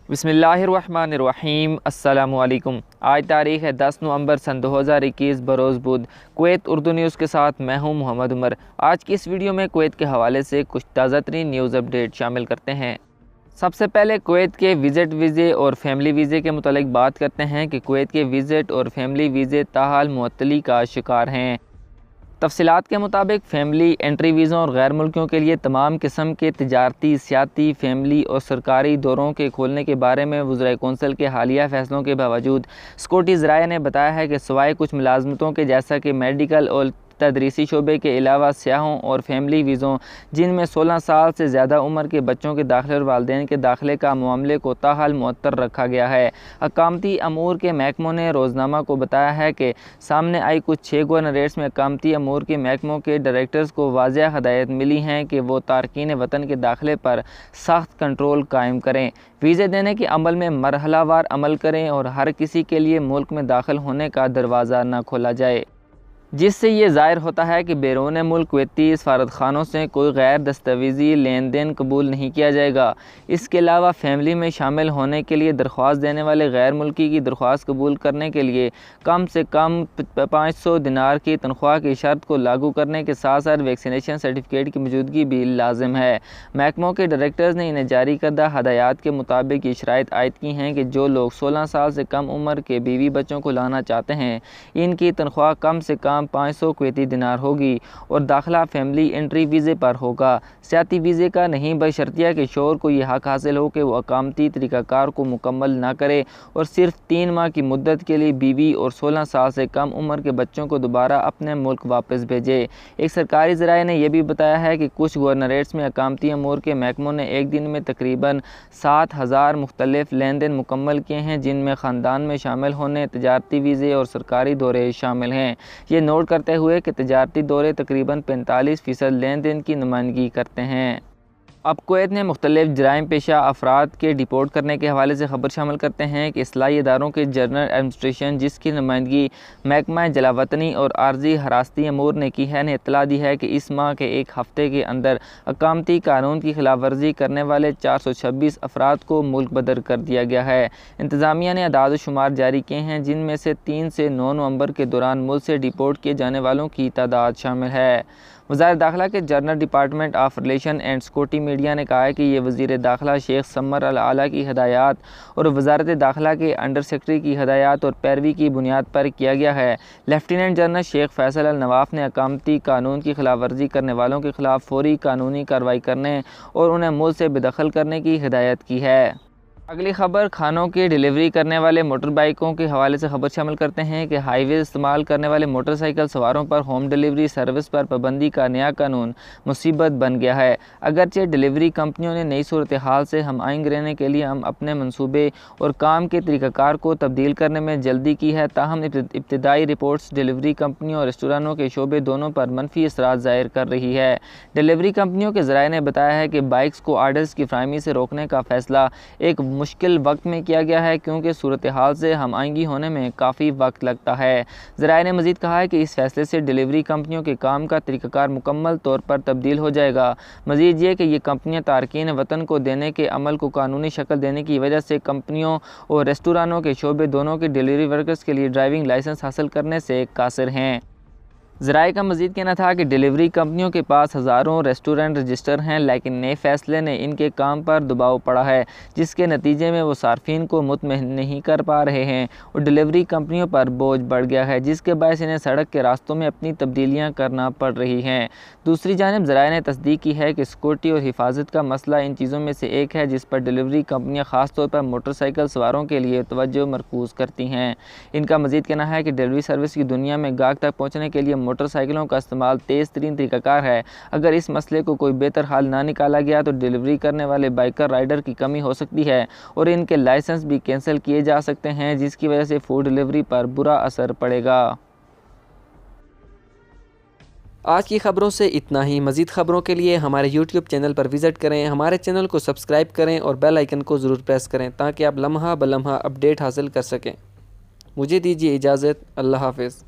बिस्मिल्लाहिर्रहमानिर्रहीम। अस्सलामु अलैकुम। आज तारीख़ है 10 नवंबर सन 2021 बरोज़ बुध। कुवैत उर्दू न्यूज़ के साथ मैं हूं मोहम्मद उमर। आज की इस वीडियो में कुवैत के हवाले से कुछ ताज़ा तरीन न्यूज़ अपडेट शामिल करते हैं। सबसे पहले कुवैत के विज़िट वीज़े और फैमिली वीज़े के मुतालिक बात करते हैं कि कुवैत के विज़िट और फैमिली वीज़े ताहाल मुअत्तली का शिकार हैं। तफसीलात के मुताबिक फ़ैमिली एंट्री वीज़ों और गैर मुल्कियों के लिए तमाम किस्म के तिजारती, सियाती, फैमिली और सरकारी दौरों के खोलने के बारे में वज़राए कौंसिल के हालिया फ़ैसलों के बावजूद सिक्योरिटी ज़राए ने बताया है कि सिवाय कुछ मुलाजमतों के जैसा कि मेडिकल और तदरीसी शोबे के अलावा सियाहों और फैमिली वीज़ों जिनमें 16 साल से ज़्यादा उम्र के बच्चों के दाखिले और वालिदैन के दाखिले का मामले को ताहाल मुअत्तर रखा गया है। अकामती अमूर के महकमों ने रोज़नामा को बताया है कि सामने आई कुछ 6 गवर्नरेट्स में अकामती अमूर के महकमों के डायरेक्टर्स को वाज़ेह हदायत मिली हैं कि वो तारकीन वतन के दाखिले पर सख्त कंट्रोल कायम करें, वीज़े देने के अमल में मरहलावार अमल करें और हर किसी के लिए मुल्क में दाखिल होने का दरवाज़ा न खोला जाए, जिससे ये ज़ाहिर होता है कि बैरून मुल्क कुवैती सफारतखानों से कोई गैर दस्तावेज़ी लेन देन कबूल नहीं किया जाएगा। इसके अलावा फैमिली में शामिल होने के लिए दरख्वास्त देने वाले गैर मुल्की की दरख्वास्त कबूल करने के लिए कम से कम 500 दिनार की तनख्वाह की शर्त को लागू करने के साथ साथ वैक्सीनेशन सर्टिफिकेट की मौजूदगी भी लाजिम है। महकमों के डायरेक्टर्स ने इन्हें जारी करदा हदायत के मुताबिक ये शराइत आयद की हैं कि जो लोग 16 साल से कम उम्र के बीवी बच्चों को लाना चाहते हैं, इनकी तनख्वाह कम से कम 500 कुवैती दिनार होगी और दाखिला फैमिली एंट्री वीज़े पर होगा, सियाती वीज़े का नहीं, बशर्तिया के शोहर को यह हक हासिल हो कि वो अकामती तरीक़ाकार को मुकम्मल ना करे और सिर्फ 3 माह की मुद्दत के लिए बीवी और 16 साल से कम उम्र के बच्चों को दोबारा अपने मुल्क वापस भेजे। एक सरकारी ज़राए ने यह भी बताया है कि कुछ गवर्नरेट्स में अकामती अमूर के महकमों ने एक दिन में तकरीबन 7000 मुख्तलिफ लेन देन मुकम्मल किए हैं, जिनमें ख़ानदान में शामिल होने, तजारती वीज़े और सरकारी दौरे शामिल हैं। ये नोट करते हुए कि तजारती दौरे तकरीबन 45% लेन देन की नुमाइंदगी करते हैं। अब कुवैत ने मुख्तलिफ जराइम पेशा अफराद के डिपोर्ट करने के हवाले से खबर शामिल करते हैं कि इस्लाही इदारों के जनरल एडमिनिस्ट्रेशन, जिसकी नुमाइंदगी महकमा जलावतनी और आर्जी हरासती अमूर ने की है, ने इत्तला दी है कि इस माह के एक हफ्ते के अंदर अकामती कानून की खिलाफ वर्जी करने वाले 426 अफराद को मुल्क बदर कर दिया गया है। इंतज़ामिया ने अदाद शुमार जारी किए हैं, जिनमें से 3 से 9 नवंबर के दौरान मुल्क से डिपोर्ट किए जाने वालों की तादाद शामिल है। वज़ारत दाखिला के general department of relation and security media ने कहा है कि ये वज़ीर दाखिला शेख समर अल आला की हदायत और वज़ारत दाखिला के अंडर सेक्रेटरी की हदायत और पैरवी की बुनियाद पर किया गया है। लेफ्टिनेंट जनरल शेख फैसल अल नवाफ ने अकामती कानून की खिलाफ वर्जी करने वालों के खिलाफ फौरी कानूनी कार्रवाई करने और उन्हें मुल्क से बेदखल करने की हिदायत की है। अगली खबर खानों की डिलीवरी करने वाले मोटर बाइकों के हवाले से खबर शामिल करते हैं कि हाईवे इस्तेमाल करने वाले मोटरसाइकिल सवारों पर होम डिलीवरी सर्विस पर पाबंदी का नया कानून मुसीबत बन गया है। अगरचे डिलीवरी कंपनियों ने नई सूरत हाल से हम आहिंग रहने के लिए हम अपने मनसूबे और काम के तरीक़ाकार को तब्दील करने में जल्दी की है, ताहम इब्तदाई रिपोर्ट्स डिलीवरी कंपनियों और रेस्टोरेंटों के शोबे दोनों पर मनफी असरात ज़ाहिर कर रही है। डिलीवरी कंपनियों के ज़राए ने बताया है कि बाइक्स को आर्डर्स की फ़राहमी से रोकने का फ़ैसला एक मुश्किल वक्त में किया गया है, क्योंकि सूरत हाल से हम आएंगी होने में काफ़ी वक्त लगता है। ज़राए ने मज़ीद कहा है कि इस फैसले से डिलीवरी कंपनियों के काम का तरीक़ाकार मुकम्मल तौर पर तब्दील हो जाएगा। मज़ीद ये कि ये कंपनियाँ तारकीन वतन को देने के अमल को कानूनी शक्ल देने की वजह से कंपनियों और रेस्टोरेंटों के शोबे दोनों के डिलीवरी वर्कर्स के लिए ड्राइविंग लाइसेंस हासिल करने से कासिर हैं। ज़राए का मज़ीद कहना था कि डिलीवरी कंपनियों के पास हज़ारों रेस्टोरेंट रजिस्टर हैं, लेकिन नए फ़ैसले ने इनके काम पर दबाव पड़ा है, जिसके नतीजे में वो सार्फिन को मुतमईन नहीं कर पा रहे हैं और डिलीवरी कंपनियों पर बोझ बढ़ गया है, जिसके बायस इन्हें सड़क के रास्तों में अपनी तब्दीलियाँ करना पड़ रही हैं। दूसरी जानिब ज़राए ने तस्दीक की है कि सिक्योरिटी और हिफाजत का मसला इन चीज़ों में से एक है जिस पर डिलीवरी कंपनियाँ ख़ास तौर पर मोटरसाइकिल सवारों के लिए तवज्जो मरकूज़ करती हैं। इनका मज़ीद कहना है कि डिलीवरी सर्विस की दुनिया में गाहक तक पहुँचने के लिए मोटरसाइकिलों का इस्तेमाल तेज़ तरीन तरीक़ाकार है। अगर इस मसले को कोई बेहतर हल ना निकाला गया तो डिलीवरी करने वाले बाइकर राइडर की कमी हो सकती है और इनके लाइसेंस भी कैंसिल किए जा सकते हैं, जिसकी वजह से फूड डिलीवरी पर बुरा असर पड़ेगा। आज की ख़बरों से इतना ही। मज़ीद ख़बरों के लिए हमारे YouTube चैनल पर विज़िट करें, हमारे चैनल को सब्सक्राइब करें और बेल आइकन को ज़रूर प्रेस करें ताकि आप लम्हा ब लम्हा अपडेट हासिल कर सकें। मुझे दीजिए इजाज़त। अल्लाह हाफ़िज़।